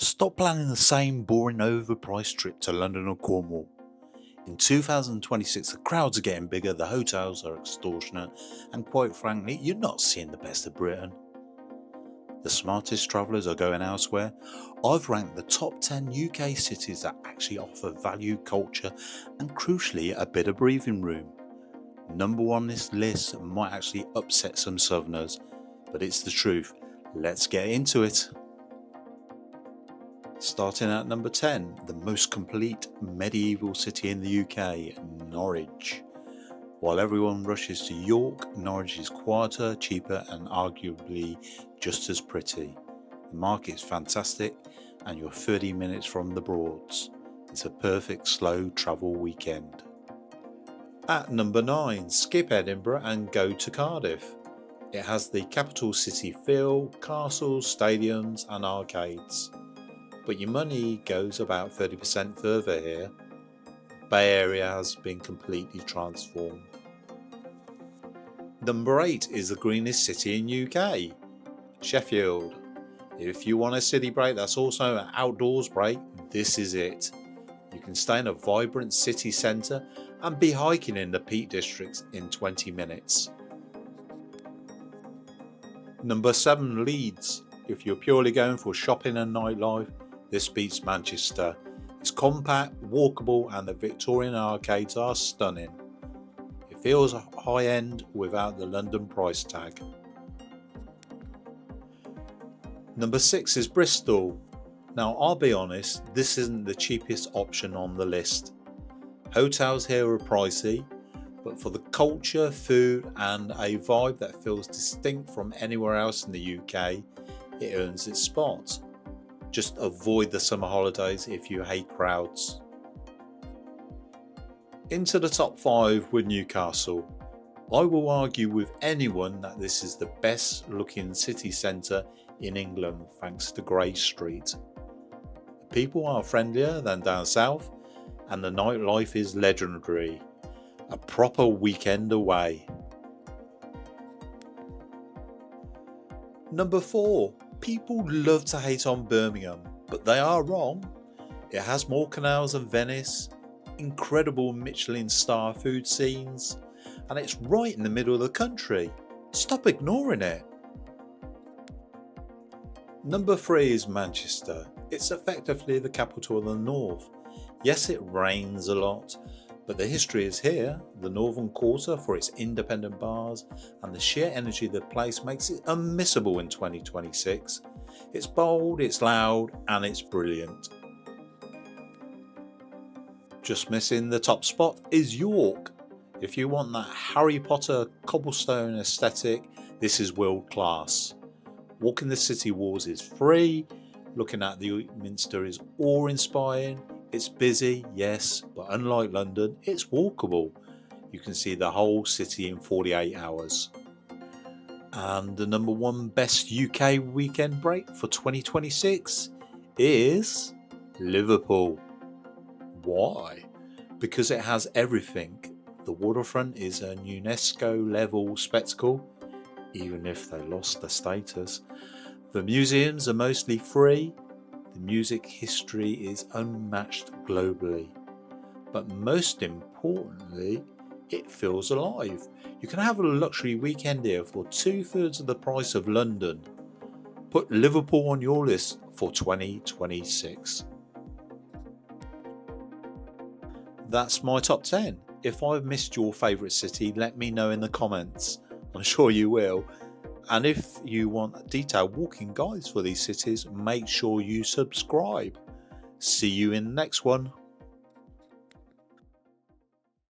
Stop planning the same boring overpriced trip to London or Cornwall. In 2026 the crowds are getting bigger, the hotels are extortionate, and quite frankly you're not seeing the best of Britain. The smartest travellers are going elsewhere. I've ranked the top 10 UK cities that actually offer value, culture and crucially a bit of breathing room. Number one on this list might actually upset some southerners, but it's the truth. Let's get into it. Starting at number 10, the most complete medieval city in the UK, Norwich. While everyone rushes to York, Norwich is quieter, cheaper and arguably just as pretty. The market is fantastic and you're 30 minutes from the Broads. It's a perfect slow travel weekend. At number 9, skip Edinburgh and go to Cardiff. It has the capital city feel, castles, stadiums and arcades. But your money goes about 30% further here. Bay Area has been completely transformed. Number 8 is the greenest city in UK, Sheffield. If you want a city break that's also an outdoors break, this is it. You can stay in a vibrant city centre and be hiking in the Peak Districts in 20 minutes. Number 7, Leeds. If you're purely going for shopping and nightlife, this beats Manchester. It's compact, walkable and the Victorian arcades are stunning. It feels high end without the London price tag. Number 6 is Bristol. Now I'll be honest, this isn't the cheapest option on the list. Hotels here are pricey, but for the culture, food and a vibe that feels distinct from anywhere else in the UK, it earns its spot. Just avoid the summer holidays if you hate crowds. Into the top 5 with Newcastle. I will argue with anyone that this is the best looking city centre in England thanks to Grey Street. The people are friendlier than down south and the nightlife is legendary. A proper weekend away. Number 4. People love to hate on Birmingham, but they are wrong. It has more canals than Venice, incredible Michelin star food scenes, and it's right in the middle of the country. Stop ignoring it. Number 3 is Manchester. It's effectively the capital of the north. Yes, it rains a lot, but the history is here. The Northern Quarter for its independent bars and the sheer energy of the place makes it unmissable in 2026. It's bold, it's loud and it's brilliant. Just missing the top spot is York. If you want that Harry Potter cobblestone aesthetic, this is world class. Walking the city walls is free, looking at the Minster is awe-inspiring. It's busy, yes, but unlike London, it's walkable. You can see the whole city in 48 hours. And the number 1 best UK weekend break for 2026 is Liverpool. Why? Because it has everything. The waterfront is a UNESCO level spectacle, even if they lost the status. The museums are mostly free. The music history is unmatched globally, but most importantly, it feels alive. You can have a luxury weekend here for 2/3 of the price of London. Put Liverpool on your list for 2026. That's my top 10. If I've missed your favourite city, let me know in the comments. I'm sure you will. And if you want detailed walking guides for these cities, make sure you subscribe. See you in the next one.